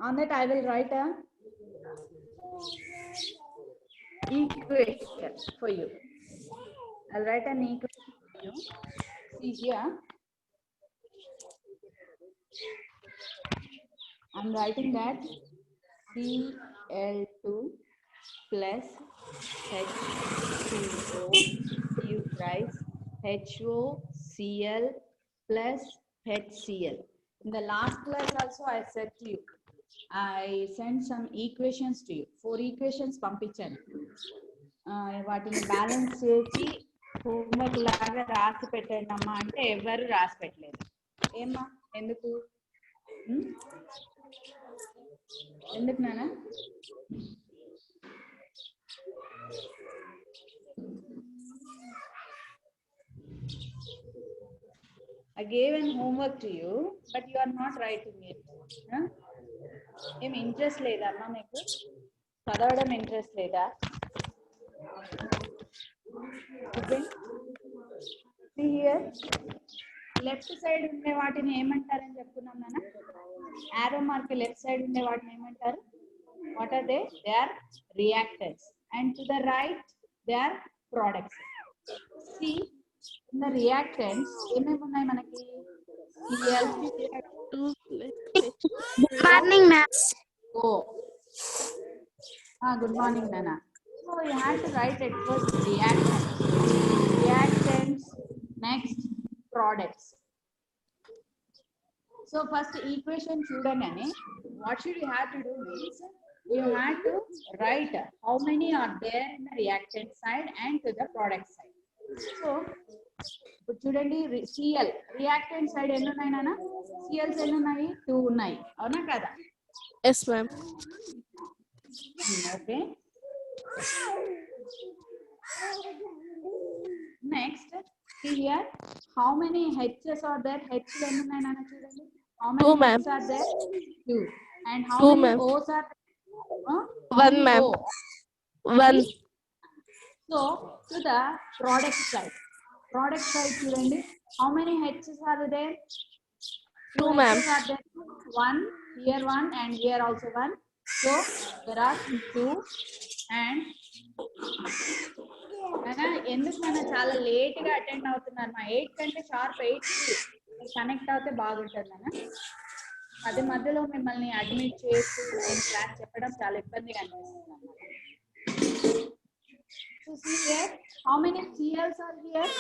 On that I will write a equation for you. I'll write an equation for you. See here. I'm writing that Cl2 plus H2O gives rise HOCl plus HCl. In the last class also I said to you, I sent some equations to you. 4 equations పంపించాను. వాటిని balance చేసి homework లాగా రాసి పెట్టండి అమ్మా అంటే ఎవరు రాసి పెట్టలేదు. ఏమ్మా ఎందుకు ఎందుకు నాన్న? I gave an homework to you, but you are not writing it. ఏం ఇంట్రెస్ట్ లేదా అమ్మా మీకు? చదవడం ఇంట్రెస్ట్ లేదా? See here, లెఫ్ట్ సైడ్ ఉండే వాటిని ఏమంటారని చెప్పుకున్నాం నాన్న? arrow mark left side ఉండే వాటిని ఏమంటారు? What are they? They are reactants. And to the right, they are products. See, in the reactants, ఏమేమి ఉన్నాయి మనకి? Cl. Good morning, ma'am. Oh. Good morning, Nana. So you have to write at first reactants, next products. So first equation chudagane, what should you have to do is, you have to write how many are there in the reactant side and to the product side. So chudandi Cl reactant side ennu unnai nana? Cl ennu unnai? 2 unnai, avuna kada? Yes, ma'am. Okay. Next, see here, how many H's are there? H ennu unnai nana chudandi? How many 2, ma'am. H's are there? 2. And how 2, many ma'am. O's are there? 1, ma'am. 1. So, to the product side chudandi, how many H's are there? 2, 2 ma'am. H's are there. 1 here, 1 and here also 1. So there are 2 and ఎందుకు మన చాలా late గా attend అవుతున్నారు? మా 8 కంటే sharp 8 connect అవుతే బాగుంటుంది అన్న. అది మధ్యలో మిమ్మల్ని అడ్మిట్ చేస్తూ నేను క్లాస్ చెప్పడం చాలా ఇబ్బందిగా అనిపిస్తుంది అన్నమాట. So see here, how many Cl's are here?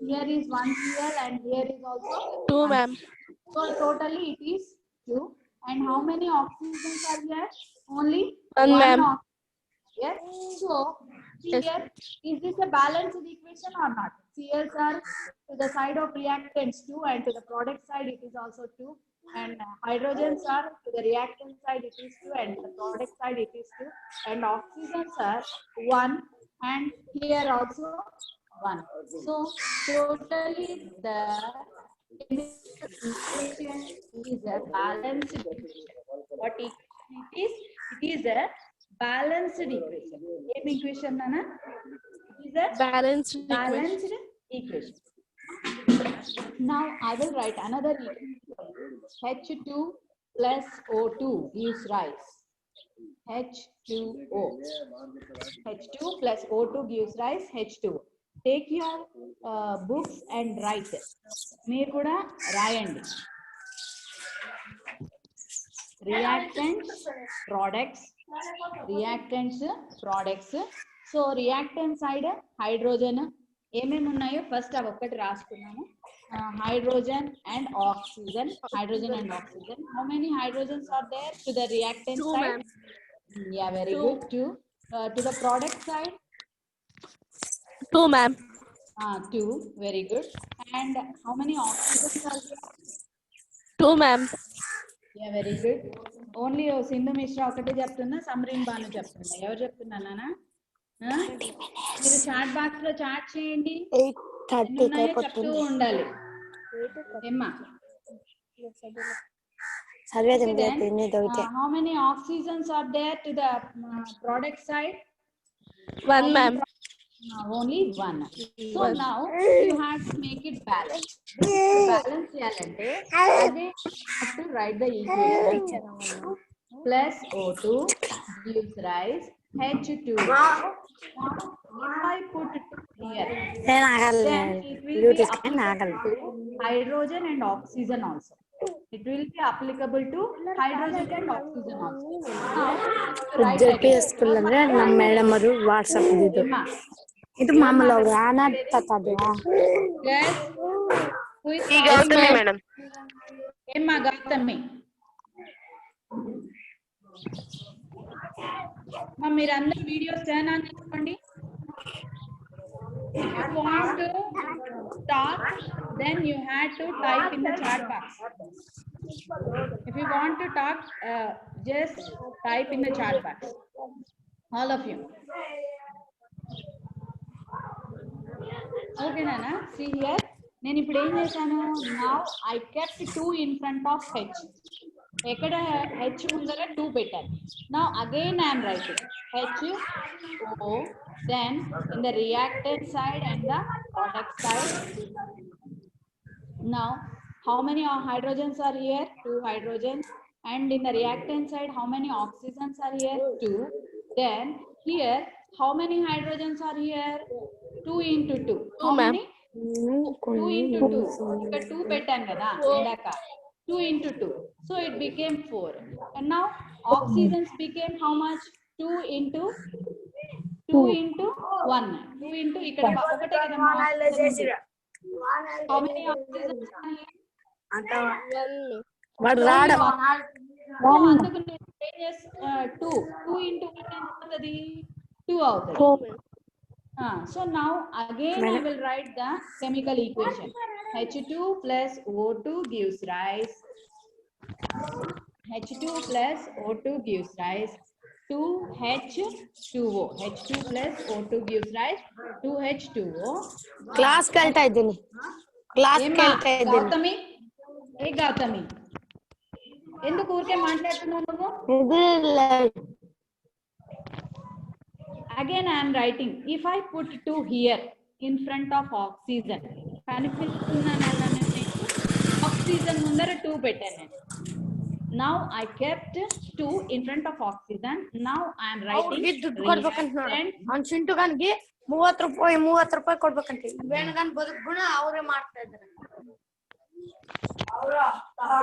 Here is 1 Cl and here is also 2,1. ma'am. So totally it is 2. And how many oxygens are here? Only 1, ma'am. Yes. So see Yes. here, is this a balanced equation or not? Cl's are to the side of reactants 2 and to the product side it is also 2. And hydrogens are to the reactant side it is 2 and the product side it is 2. And oxygens are 1 and here also 1. So totally the equation is a balanced equation. What equation it is? It is a balanced equation. Same equation, Nana? It is a Balanced equation. Now I will write another equation. H2 plus O2 gives rise. H2O. H2 plus O2 gives rise H2O. Take your books and write. మీరు కూడా రాయండి. Reactants, products. So reactant side hydrogen ఏమేమి ఉన్నాయో first అవి ఒక్కటి రాసుకున్నాము. Hydrogen and oxygen. How many hydrogens are there to the reactant 2, side? ma'am. Yeah, very 2. good. 2. To the product side? 2, ma'am. 2. Very good. And how many oxygens are there? 2, ma'am. Yeah, very good. Only Sindhu Mishra ఒకటే చెప్తున్నా, సమరీన్ బాను చెప్తున్నా. ఎవరు చెప్తున్నా నాన్న? మీరు chat box లో chat చేయండి. 8:30 చెప్తూ ఉండాలి. ఏమ్మా? How many oxygens are there to the product side? 1, ma'am. Only one. So One. now you have to make it balance. Balance చేయాలంటే again you have to write the equation. Plus O2 gives rise H2O. If I put it here, then it will be applicable to hydrogen and oxygen also. It will be applicable to hydrogen and oxygen also. Now, write again. School ಅಂದ್ರೆ ನಮ್ಮ madam ಅವರು WhatsApp ಇದ್ದು Emma, ಇದು ಮಾಮೂಲು ಅವ್ರು ಆನತ್ತದ yes, who is Yes, calling? ma'am. madam. Emma Gautami. Ma, మీరందరూ videos turn on చేసుకోండి. If you want to talk, then you had to type in the chat box. If you want to talk, just type in the chat box. All of you. Okay, Nana. See here. నేను ఇప్పుడు ఏం చేశాను? Now I kept 2 in front of H. ఎక్కడ H ముందర 2 పెట్టాను. Now again I am writing HO. Then in the reactant side and the product side. Now how many hydrogens are here? 2 hydrogens. And in the reactant side, how many oxygens are here? 2. Then here, how many hydrogens are here? 2 into 2. How ma'am. many? 2 into 2. ఇక్కడ 2 పెట్టాను కదా ఇందాక. 2 into 2. So it became 4. And now oxygens became how much? 2 into 2 into 1. 2 into ఇక్కడ ఒకటే కదమ్మా oxygen. How many oxygens are here? వాడు రాడు So అందుకు నేను ఏం చేస్తా 2 into 1 ఎంత అవుతుంది? 2 అవుతుంది. Four, ma'am. So now again I will write the chemical equation. H2 plus O2 gives rise. H2 plus O2 gives rise to H2O. H2 plus O2 gives rise to H2O. క్లాస్కి వెళ్తా ఇದ್ದೀನಿ క్లాస్కి ఏమ్మా, వెళ్తా ఇದ್ದೀನಿ గౌతమి ఏ గౌతమి ఎందుకు ఊరికే మాట్లాడుతున్నావు నువ్వు? Again I am writing. If I put 2 here in front of oxygen, oxygen ముందర 2 పెట్టాను నేను. Now I kept 2 in front of oxygen. Now I am writing ದುಡ್ಡು ಕೊಡ್ಬೇಕಂತ reactant. ಅವ್ನು ಚಿಂಟುಗಾನ್ಗೆ 30 ರೂಪಾಯಿ ಕೊಡ್ಬೇಕಂತೆ ವೇಣುಗಾನ್ ಬದುಕುಣ ಅವರೇ ಮಾಡ್ತಾ ಇದ್ದಾರೆ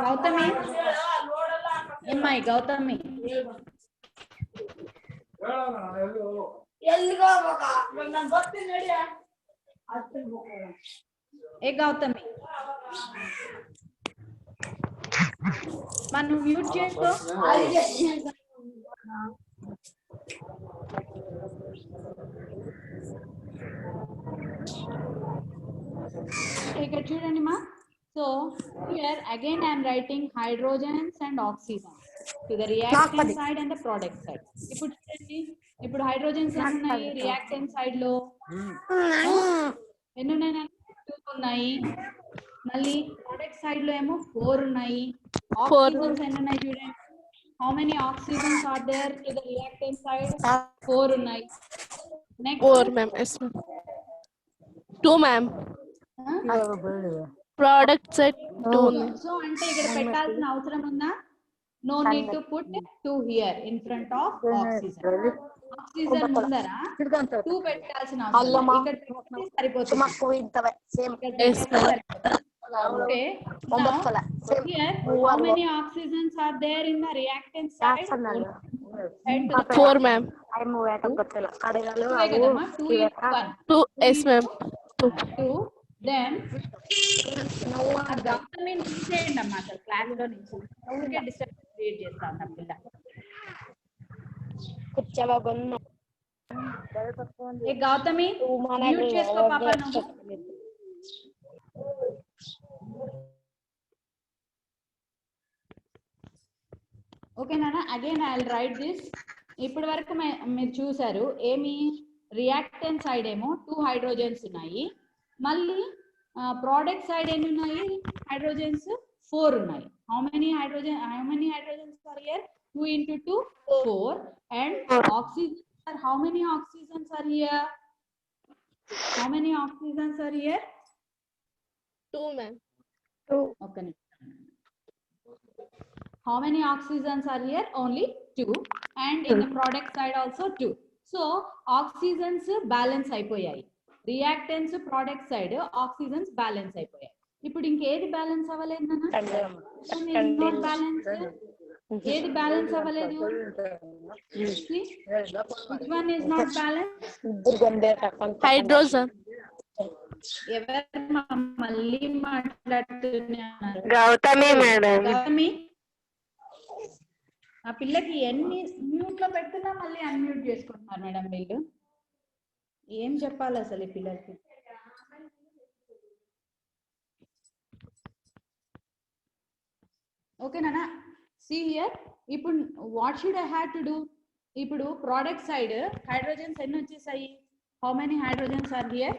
Gautami, Emma, Gautami. ఏ గౌతమి మనం మ్యూట్ చేసుకో. ఇక్కడ చూడండి మా. So here again I am writing hydrogens and oxygens to the reactant side and the product side. ఇప్పుడు చూడండి, ఇప్పుడు హైడ్రోజన్స్ ఎన్ని ఉన్నాయి రియాక్టెంట్ సైడ్ లో? ఎన్ని ఉన్నాయి? 2 ఉన్నాయి. మళ్ళీ ప్రొడక్ట్ సైడ్ లో ఏమో 4 ఉన్నాయి. ఆక్సిజన్స్ ఎన్ని ఉన్నాయి చూడండి. How many oxygens are there to the reactant side? 4 ఉన్నాయి. Next 4, ma'am. Yes, ma'am. 2, ma'am. Product set 2. So అంటే ఇక్కడ పెట్టాల్సిన అవసరం ఉందా? No need to put 2 here in front of oxygen. Oxygen ముందర 2 పెట్టాల్సిన అవసరం లేదు. ఇక్కడ పెడితే సరిపోతుంది. Yes, ma'am. Okay. Now here how many oxygens are there in the reactant side? 4, ma'am. 2 into 1. 2. Yes, ma'am. 2. Then Gautami తీసేయండి అమ్మా అసలు క్లాస్ లో నుంచి. ఊరికే డిస్టర్బెన్స్ క్రియేట్ చేస్తా ఉన్న పిల్ల. ఏ గౌతమి మ్యూట్ చేసుకో పాప నువ్వు. ఓకే నాన్న, again I will write this. ఇప్పటి వరకు మీరు చూసారు ఏమి రియాక్టెంట్ సైడ్ ఏమో 2 హైడ్రోజన్స్ ఉన్నాయి. మళ్ళీ ప్రోడక్ట్ సైడ్ ఎన్ని ఉన్నాయి హైడ్రోజన్స్? 4 ఉన్నాయి. How many hydrogens are here? 2 into 2 4. And oxygen, how many oxygens are here? How many oxygens are here? 2, ma'am. Okay. How many oxygens are here? Only 2. And in the product side also 2. So oxygens balance అయిపోయాయి. Reactants product side oxygens balance అయిపోయాయి. ఇప్పుడు ఇంకేది balance అవ్వలేదు నాన్న? Not balance. ఏది balance అవ్వలేదు? Which one is not balanced? Hydrogen. ఎవరు మళ్ళీ మాట్లాడుతున్నారు? గౌతమి మేడం. గౌతమి, ఆ పిల్లకి ఎన్ని మ్యూట్ లో పెడుతున్నా మళ్ళీ అన్మ్యూట్ చేసుకుంటున్నారు మేడం వీళ్ళు. ఏం చెప్పాలి అసలు ఈ పిల్లలకి? ఓకే నానా, సి హియర్. ఇప్పుడు what should I have to do? ఇప్పుడు ప్రోడక్ట్ సైడ్ హైడ్రోజన్స్ ఎన్ని వచ్చేసాయి? How many hydrogens are here?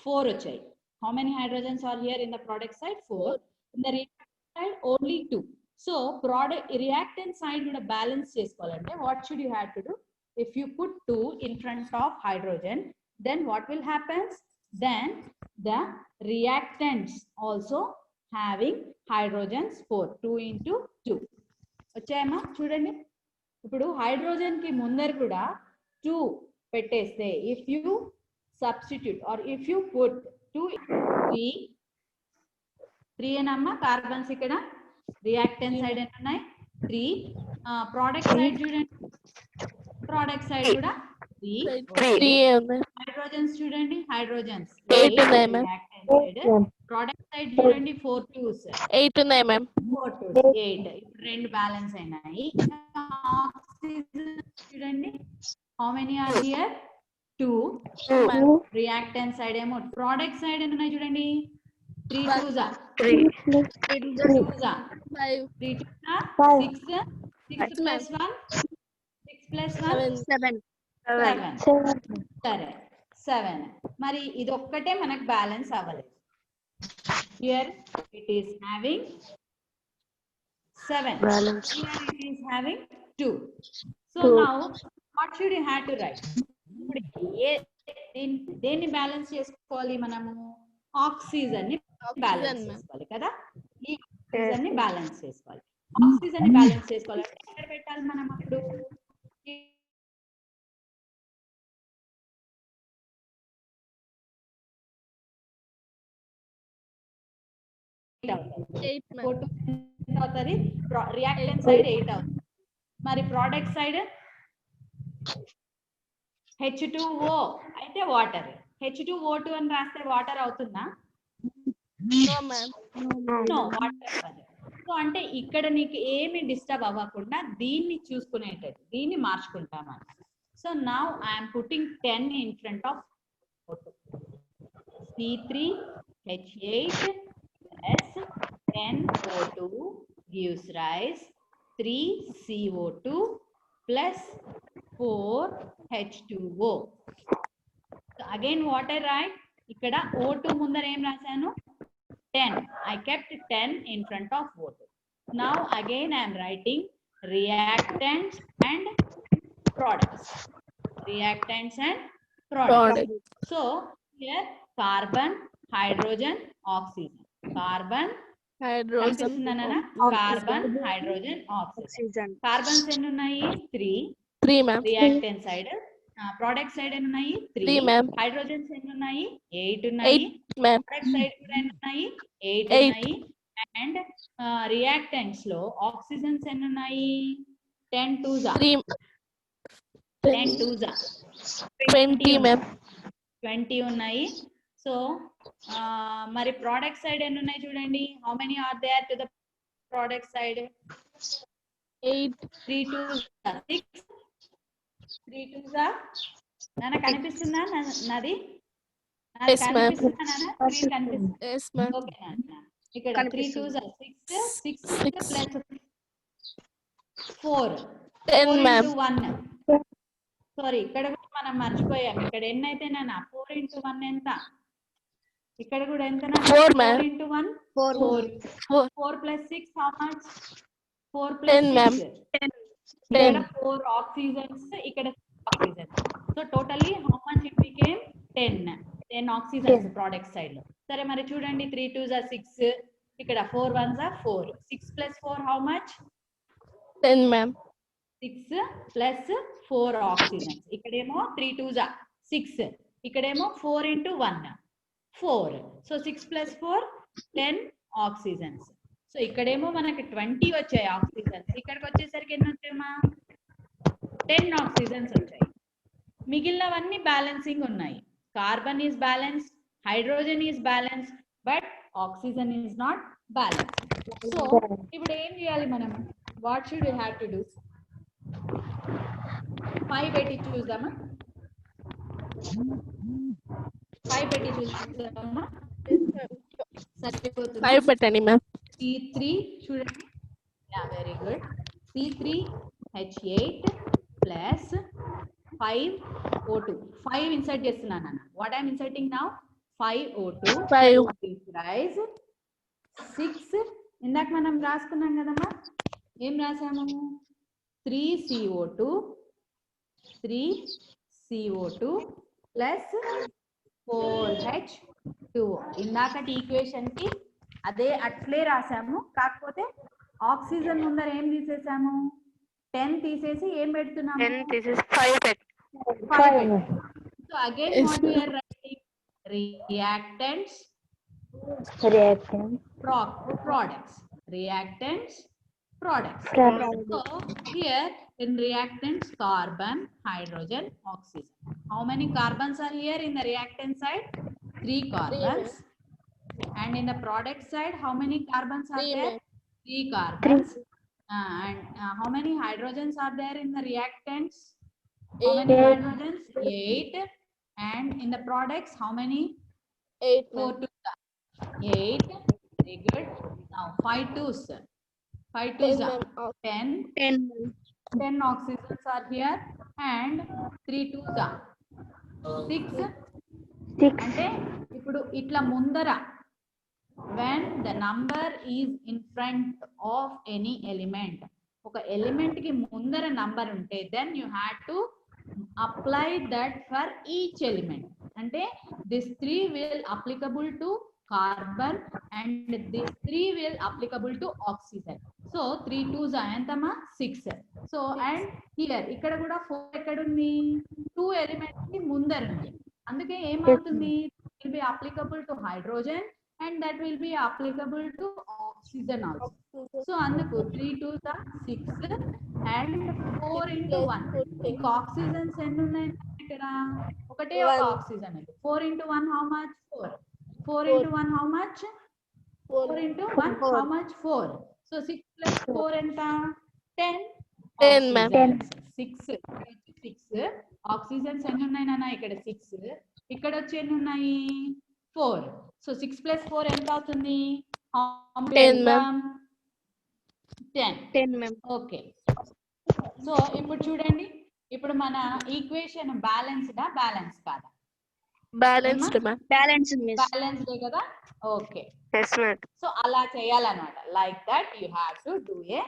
4 వచ్చాయి. How many hydrogens are here in the product side? 4. In the reactant side only 2. So product reactant side కూడా balance చేసుకోవాలంటే what should you have to do? If you put 2 in front of hydrogen, then what will happen? Then the reactants also having hydrogens 4. 2 into 2 వచ్చాయమ్మా చూడండి. ఇప్పుడు hydrogen కి ముందర కూడా 2 పెట్టేస్తే, if you substitute or if you put 2 3 ಏನమ్మా carbons ఇక్కడ reactant side ఎన్ని ఉన్నాయి? 3. ప్రోడక్ట్ సైడ్ చూడండి, ప్రోడక్ట్ సైడ్ కూడా 3. హైడ్రోజన్స్ చూడండి, హైడ్రోజన్స్ 8 ఉన్నాయి మ్యామ్. ప్రోడక్ట్ సైడ్ చూడండి 4 2s 8 ఉన్నాయి మ్యామ్. 4 2s 8. ఇప్పుడు రెండు బ్యాలెన్స్ అయినాయి. ఆక్సిజన్ చూడండి, how many are here? 2. Reactant side ఏమో, ప్రోడక్ట్ సైడ్ ఎన్ని ఉన్నాయి చూడండి? 3 2s 3 2s 5. 3 2s 6 6 plus 1 6 plus 1 7. 7. సరే 7. మరి ఇది ఒక్కటే మనకు బ్యాలెన్స్ అవ్వలేదు. Here it is having 7. Here it is having 2. So now what should you have to write? దేన్ని బ్యాలెన్స్ చేసుకోవాలి మనము? ఆక్సిజన్ ని బ్యాలెన్స్ చేసుకోవాలి కదా. ఈ ఆక్సిజన్ ని బ్యాలెన్స్ చేసుకోవాలి. ఆక్సిజన్ ని బ్యాలెన్స్ చేసుకోవాలంటే ఎక్కడ పెట్టాలి మనం? అప్పుడు అవుతుంది. రియాక్టెంట్ సైడ్ 8 అవుతుంది. మరి ప్రోడక్ట్ సైడ్ H2O అయితే వాటర్. H2O2 అని రాస్తే వాటర్ అవుతుందా? నో, వాటర్ అవ్వదు. సో అంటే ఇక్కడ నీకు ఏమి డిస్టర్బ్ అవ్వకుండా దీన్ని చూసుకునేటట్టు దీన్ని మార్చుకుంటాం అన్నమాట. So now I'm putting 10 in front of C3H8 plus 10O2 gives rise 3CO2 plus 4H2O. So again what I write? ఇక్కడ O2 ముందర ఏం రాశాను? 10. I kept 10 in front of O2. Now again I am writing reactants and products. Reactants and products. So here carbon, hydrogen, oxygen. Carbon, Hydrogen. Carbon, hydrogen, oxygen. Carbons ఎన్ని ఉన్నాయి? 3. 3 ma'am. Reactant side, product side ఎన్ని ఉన్నాయి? 3 ma'am. Hydrogens ఎన్ని ఉన్నాయి? 8 ఉన్నాయి. 8 ma'am. Product side కూడా ఎన్ని ఉన్నాయి? 8 ఉన్నాయి. And reactants లో oxygens ఎన్ని ఉన్నాయి? 10 2s 3. 10 2s 20 ma'am. 20 ఉన్నాయి. సో మరి ప్రోడక్ట్ సైడ్ ఎన్ని ఉన్నాయి చూడండి? How many are there to the product side? 8. 3 2s 6. 3 2s నాన్న కనిపిస్తుందా? నాది Yes, ma'am. కనిపిస్తుందా నాన్న? స్క్రీన్ కనిపిస్తుంది. Yes ma'am. ఓకే నాన్న, ఇక్కడ 3 2s 6 6 ప్లస్ 4 10 ma'am. 1. సారీ, ఇక్కడ కూడా మనం మర్చిపోయాం. ఇక్కడ ఎన్ని అయితే నాన్న? 4 into 1 ఎంత? ఇక్కడ కూడా ఎంత? 4 ma'am. 4 into 1 4. 4 plus 6 how much? 4 plus 10 ma'am. 6 ఇక్కడ 4 oxygens, ఇక్కడ oxygens. So totally how much it became? 10 oxygens product side లో. సరే మరి చూడండి 3 2s are 6, ఇక్కడ 4 1s are 4. 6 plus 4 how much? 10 ma'am. 6 plus 4 oxygens. ఇక్కడేమో 3 2s are 6, ఇక్కడేమో 4 into 1 4. So 6 plus 4 10 oxygens. So ఇక్కడేమో మనకి 20 వచ్చాయి ఆక్సిజన్స్, ఇక్కడికి వచ్చేసరికి ఎన్ని వచ్చాయమ్మా? 10 ఆక్సిజన్స్ వచ్చాయి. మిగిలినవన్నీ బ్యాలెన్సింగ్ ఉన్నాయి. Carbon is balance, hydrogen is balance, but oxygen is not balance. So ఇప్పుడు ఏం చేయాలి మనం? What should you have to do? 5 పెట్టి చూద్దామా? 5 పెట్టి చూద్దామా? సరిపోతుంది. 5 పెట్టండి మ్యామ్. C3 చూడండి. Yeah very good. C3H8 plus 5O2. 5 insert చేస్తున్నాను అన్న. What I'm inserting now? 5O2 rice 6. ఇందాక మనం రాసుకున్నాం కదమ్మా, ఏం రాసాము? 3CO2 plus 4H2O. ఇందాకటి ఈక్వేషన్ కి అదే అట్లే రాసాము, కాకపోతే ఆక్సిజన్ ముందర ఏం తీసేసాము? 10 తీసేసి ఏం పెడుతున్నాము? 10 తీసేసి 5 పెట్టు. 5. So again what we are writing? Reactants, products. Reactants, products. So here in reactants, carbon, hydrogen, oxygen. How many carbons are here in the reactant side? 3 carbons. And in the product side, how many carbons are there? 3 carbons. And how many hydrogens are there in the reactants? How many hydrogens? 8. And in the products, how many? 8 4 ma'am. 2 8. Very good. Now 5 2s. 5 2s are 10. 10 oxygens are here, and 3 2s are 6. అంటే ఇప్పుడు ఇట్లా ముందర, when the number is in front of any element, ఒక element కి ముందర number ఉంటే then you had to apply that for each element. అంటే this 3 will applicable to carbon and this 3 will applicable to oxygen. So 3 2s ఎంతమా 6. So and here ఇక్కడ కూడా 4 ఎక్కడ ఉంది? 2 elements కి ముందర ఉంది, అందుకే ఏమవుతుంది? will be applicable to hydrogen and that will be applicable to oxygen also. So అందుకు 3 2s are 6 and 4 into 1. ఇంక ఆక్సిజన్స్ ఎన్ని ఉన్నాయి ఇక్కడ? ఒకటే ఒక oxygen. 4 into 1 how much? 4. 4 into 1 how much? 4 into 1 how much? 4. So 6 plus 4 ఎంత? 10. 10 ma'am. 6 oxygens ఎన్ని ఉన్నాయి నాన్న? ఇక్కడ 6, ఇక్కడ వచ్చి ఎన్ని ఉన్నాయి? 4. సో 6 plus 4 ఎంత అవుతుంది? 10 ma'am. 10 ma'am. ఓకే. సో ఇప్పుడు చూడండి, ఇప్పుడు మన ఈక్వేషన్ బ్యాలెన్స్డా బ్యాలెన్స్ కాదా? Balanced ma'am. బ్యాలెన్స్డ్ కదా? ఓకే. సో అలా చేయాలన్నమాట. Like that you have to do a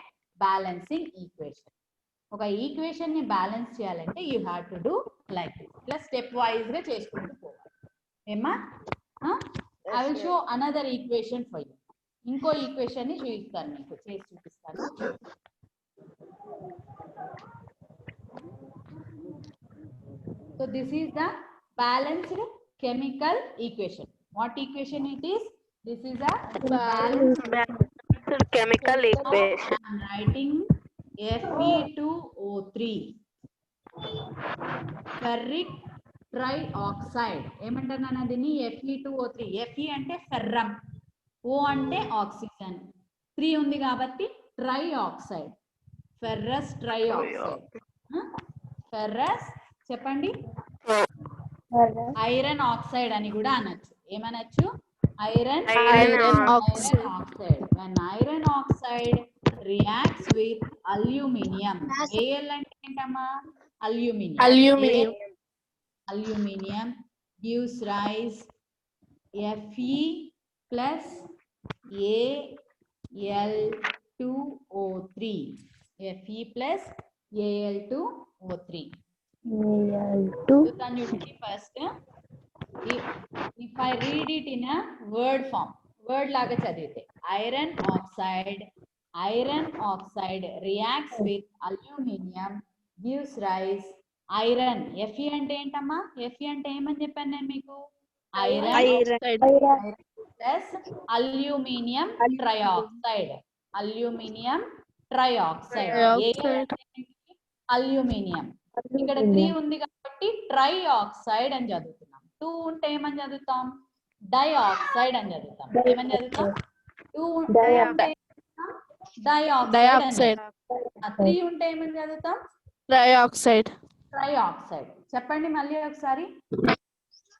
balancing equation. ఒక ఈక్వేషన్ ని బ్యాలెన్స్ చేయాలంటే you have to do like this. ఇట్లా స్టెప్ వైజ్ గా చేసుకుంటూ పోవాలి. ఏమా? I will show another equation for you. ఇంకో ఈక్వేషన్ ని చూపిస్తాను, మీకు చేసి చూపిస్తాను. So this is the balanced chemical equation. What equation it is? This is the balanced chemical equation. I am writing Fe2O3 ferric trioxide. ఏమంటున్నాను దీన్ని? Fe2O3. Fe అంటే ferrum, O అంటే oxygen, 3 ఉంది కాబట్టి ట్రైఆక్సైడ్, ఫెర్రస్ ట్రైఆక్సైడ్. ఫెర్రస్ చెప్పండి, iron oxide అని కూడా అనొచ్చు. ఏమనొచ్చు? Iron oxide. When iron oxide reacts with aluminium, Al అంటే ఏంటమ్మా? Aluminium. Aluminium gives rise Fe plus Al2O3. Fe plus Al2O3. Can you see first? if I read it in a word form, word laga chadivite, iron oxide reacts with aluminum, gives rise iron. Fe ante entamma? Fe ante emani cheppanu nenu meeku? Iron Oxide. plus aluminum trioxide. Aluminum trioxide. Trioxide. Aluminium. ఇక్కడ 3 ఉంది కాబట్టి trioxide అని చదువుతున్నాం. 2 ఉంటే ఏమని చదువుతాం? Dioxide అని చదువుతాం. ఏమని చదువుతాం? 2 ఉంటే డైఆక్సైడ్. 3 ఉంటే ఏమని చదువుతాం? Trioxide. ట్రైఆక్సైడ్. చెప్పండి మళ్ళీ ఒకసారి.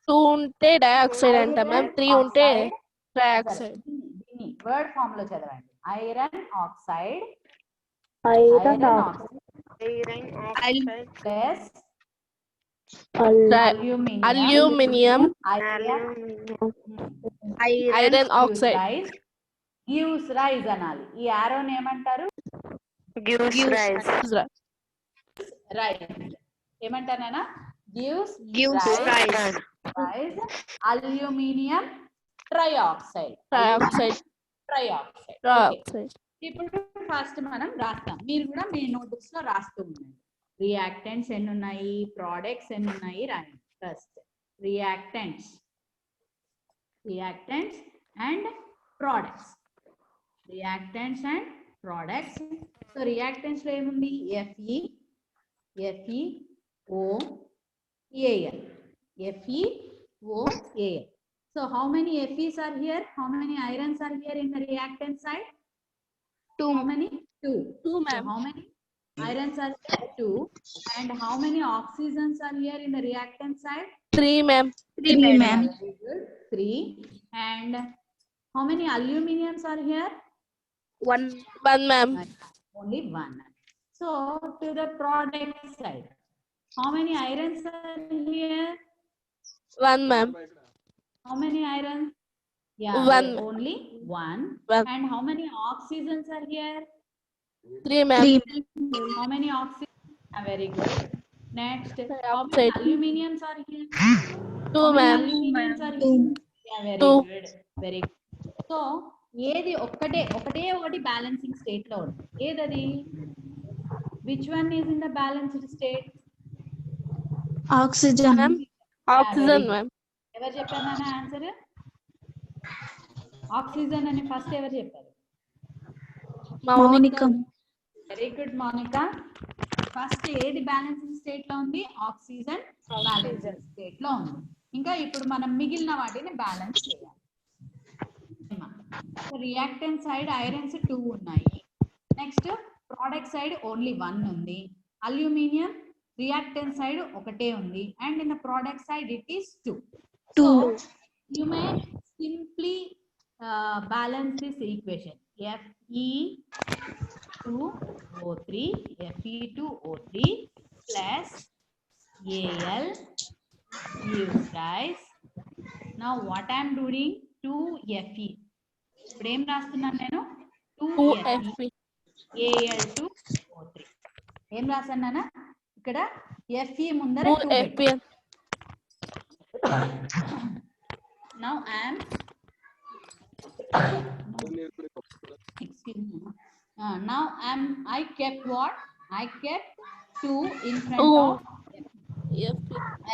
2 ఉంటే డయాక్సైడ్ అంట మ్యామ్, 3 ఉంటే ట్రయాక్సైడ్. దీన్ని వర్డ్ ఫామ్ లో చదవండి. Iron oxide plus aluminium iron oxide gives rise అనాలి. ఈ యారోని ఏమంటారు? రైజ్. ఏమంటారా? gives rise aluminium trioxide. ఇప్పుడు ఫస్ట్ మనం రాస్తాం. మీరు కూడా మీ నోట్బుక్స్ లో రాస్తూ ఉండండి. రియాక్టెంట్స్ ఎన్ని ఉన్నాయి, ప్రోడక్ట్స్ ఎన్ని ఉన్నాయి రాయండి. First reactants and products. Reactants and products. So reactants లో ఏముంది? FeOAl. So how many Fe's are here? How many irons are here in the reactant side? 2. How many? 2. 2 ma'am. So how many irons are here? 2. And how many oxygens are here in the reactant side? 3 ma'am. 3 ma'am. 3. And how many aluminiums are here? 1 ma'am. Only 1. So to the product side, how many irons are here? 1 ma'am. How many irons? Yeah, 1. only 1. And how many oxygens are here? 3 ma'am. How many oxygens? Very good. Next, how many Oxide. aluminiums are here? 2 How many ma'am. aluminiums are here? Yeah, very 2. good. Very good. So, ఏది ఒకటి balancing state లో ఉంది. ఏదది? Which one is in the balanced state? Oxygen. Oxygen ma'am. ఎవరు చెప్పారు నాన్న answer? Oxygen అని first ఎవరు చెప్పారు? Monica. Very good Monica. First ఏది బ్యాలెన్సింగ్ స్టేట్ లో ఉంది? ఆక్సిజన్ బ్యాలెన్సింగ్ స్టేట్ లో ఉంది. ఇంకా ఇప్పుడు మనం మిగిలిన వాటిని బ్యాలెన్స్ చేయాలి. రియాక్టెంట్ సైడ్ ఐరన్స్ 2 ఉన్నాయి. నెక్స్ట్ ప్రోడక్ట్ సైడ్ ఓన్లీ 1 ఉంది. అల్యూమినియం రియాక్టెంట్ సైడ్ ఒకటే ఉంది. And in the product side it is 2. So you may simply balance this equation. Fe2O3 plus Al gives rise. Now what I am doing? 2Fe. ఇప్పుడు ఏం రాస్తున్నాను నేను? 2Fe Al2O3. ఏం రాసాను? ఇక్కడ Fe ముందర 2 Now I am excuse me. Now I kept what? I kept 2 in front of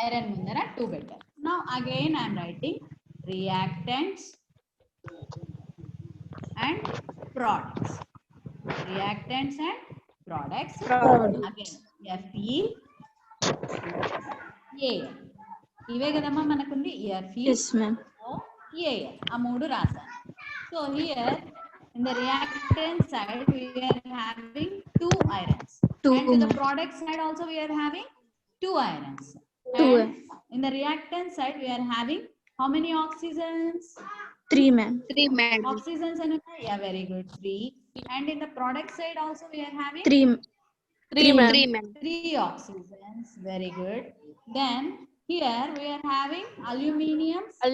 iron mundara 2 better. Now again I am writing reactants and products. Reactants and products. Again FeAl. ఇవే కదమ్మా మనకుంది. Yes ma'am. FeOAl. ఆ 3 రాసాను. So here in the reactant side we are having 2 irons. 2. And to the product side also we are having 2 irons. 2. And in the reactant side we are having how many oxygens? 3 ma'am. Oxygens and yeah, very good. 3. And in the product side also we are having 3 ma'am. 3 oxygens. Very good. Then here we are having aluminiums. 1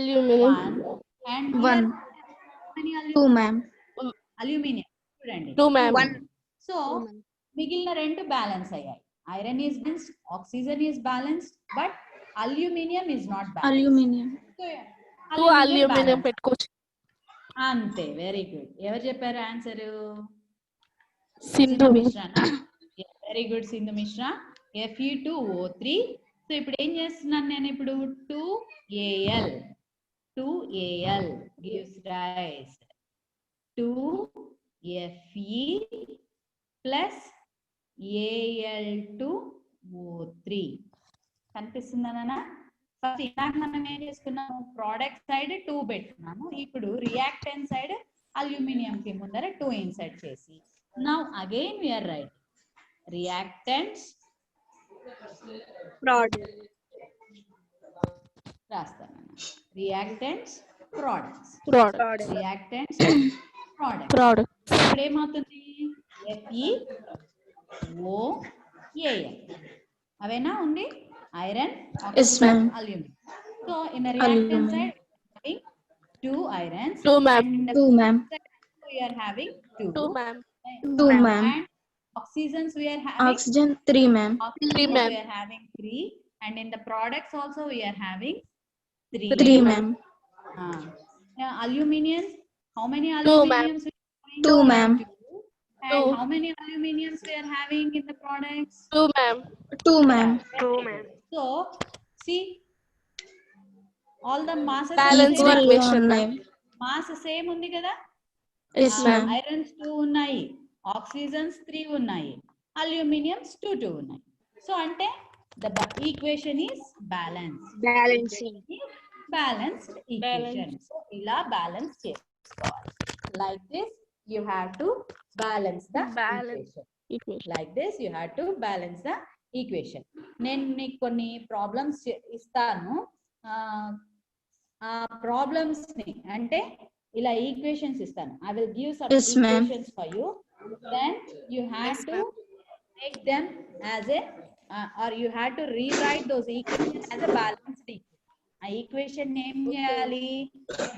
and 1. how many 2 ma'am. aluminium? చూడండి 2 ma'am. So మిగిలిన 2 balance అయ్యాయి. Iron is balanced, oxygen is balanced, but aluminium is not balanced. Aluminium. Two aluminium పెట్టుకోవచ్చు. అంతే, very good. ఎవరు చెప్పారు answer? Sindhu Mishra. Very good Sindhu Mishra. Fe2O3. So ఇప్పుడు ఏం చేస్తున్నాను నేను? ఇప్పుడు 2Al gives rise 2Fe plus Al2O3. కనిపిస్తుందా నాన్న? ఫస్ట్ ఇందాక మనం ఏం చేసుకున్నాము? ప్రోడక్ట్ సైడ్ 2 పెట్టుకున్నాము. ఇప్పుడు రియాక్టెంట్ సైడ్ అల్యూమినియం కి ముందర 2 ఇన్సర్ట్ చేసి, now again we are write reactants రాస్తాను. Reactants products. Reactants products. ఇప్పుడు ఏమవుతుంది? FeOAl అవేనా ఉంది? Iron, oxygen, aluminium. So in the reactant side having 2 irons. 2 ma'am. And 2 ma'am. we are having 2. 2 ma'am. 2 ma'am. And oxygens we are having Oxygen 3 ma'am. 3 ma'am. we are having 3. And in the products also we are having 3. 3 ma'am. Yeah, aluminium. How many 2 ma'am. aluminiums? 2 ma'am. And how many aluminiums we are having in the products? 2 ma'am. 2 ma'am. So see, all the masses Balance same. equation. Mass same undi kada? Yes ma'am. Irons 2 ఉన్నాయి, oxygens 3 ఉన్నాయి, aluminiums 2 ఉన్నాయి. So ante the equation is balanced. Balanced equation. So ila balance చేసుకోవాలి. Like this you have to balance the equation. Like this you have to balance the equation. నేను మీకు కొన్ని problems ఇస్తాను. ఆ problems ని అంటే ఇలా ఈక్వేషన్స్ ఇస్తాను. I will give some equations for you. Then you have to make them as a or you have to rewrite those equations as a balanced equation. ఆ ఈక్వేషన్ ఏం చేయాలి?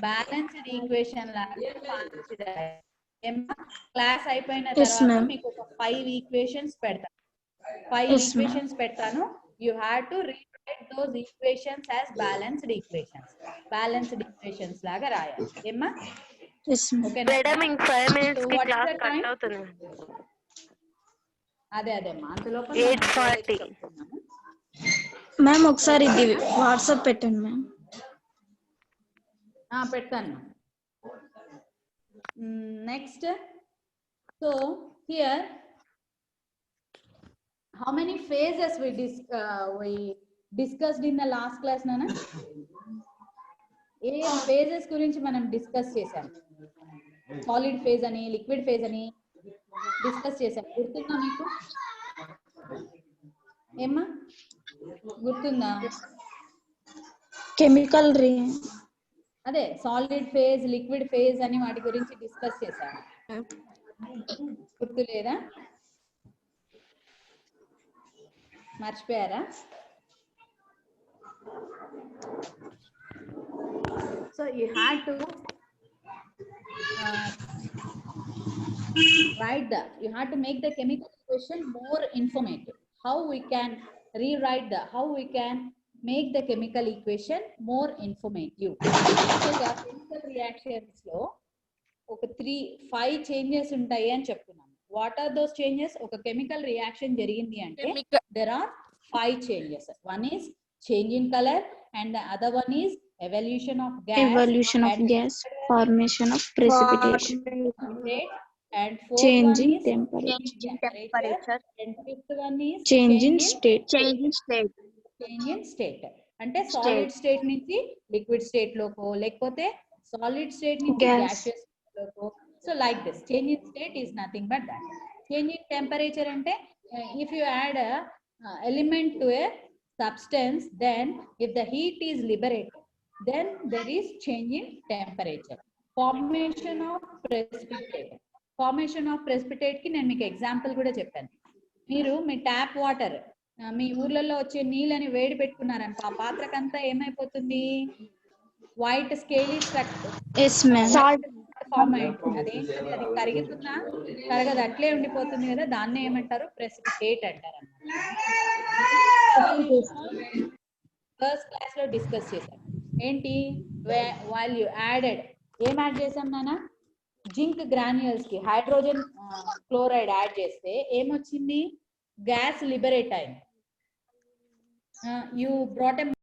బ్యాలెన్స్డ్ ఈక్వేషన్ లాగా class అయిపోయిన తర్వాత మీకు ఒక 5 equations పెడతాను. 5 equations పెడతాను. You have to rewrite those equations as balanced equations. Balanced equations లాగా రాయాలి. ఏమ్మా? ఓకే మేడం, ఇంక 5 మినిట్స్ కి క్లాస్ కట్ అవుతుంది. అదే అమ్మా, అంతలోపు 8:40 మ్యామ్ ఒకసారి ఇది వాట్సాప్ పెట్టండి మ్యామ్. పెడతాను. Next, so here how many phases we discussed in the last class nana? A phases గురించి మనం డిస్కస్ చేసాం? సాలిడ్ ఫేజ్ అని, లిక్విడ్ ఫేజ్ అని డిస్కస్ చేసాం. గుర్తుందా మీకు? ఏమ్మా గుర్తుందా? కెమికల్ అదే సాలిడ్ ఫేజ్, లిక్విడ్ ఫేజ్ అని వాటి గురించి డిస్కస్ చేసాం. గుర్తులేదా? మర్చిపోయారా? So you had to you had to make the chemical equation more informative. How we can make the chemical equation more informative. So the chemical reactions లో ఒక 5 changes ఉంటాయి అని చెప్తున్నాను. What are those changes? ఒక chemical reaction జరిగింది అంటే there are 5 changes. One is change in color, and the other one is evolution of gas, formation of precipitation, and fourth change one in is temperature, and fifth one is change in state. అంటే solid state నుంచి liquid state loco, లేకపోతే solid state నుంచి gaseous loco. So like this, change in state is nothing but that. Change in temperature ante if you add a element to a substance, then if the heat is liberated, then there is change in temperature. Formation of precipitate కి నేను మీకు example కూడా చెప్పాను. మీరు మీ tap water మీ ఊర్లలో వచ్చే నీళ్ళని వేడి పెట్టుకున్నారనుకో, ఆ పాత్రకంతా ఏమైపోతుంది? వైట్ స్కేలీ ఫార్మ్ అవుతుంది. అదేంటి? అది కరుగుతుందా? కరగదు, అట్లే ఉండిపోతుంది కదా. దాన్ని ఏమంటారు? ప్రెసిపిటేట్ అంటారు అన్నమాట. ఫస్ట్ క్లాస్ లో డిస్కస్ చేశాను. ఏంటి while you added ఏం యాడ్ చేసాం నాన్న జింక్ గ్రాన్యూల్స్ కి హైడ్రోజన్ క్లోరైడ్ యాడ్ చేస్తే ఏమొచ్చింది గ్యాస్ లిబరేట్ అయింది. You brought a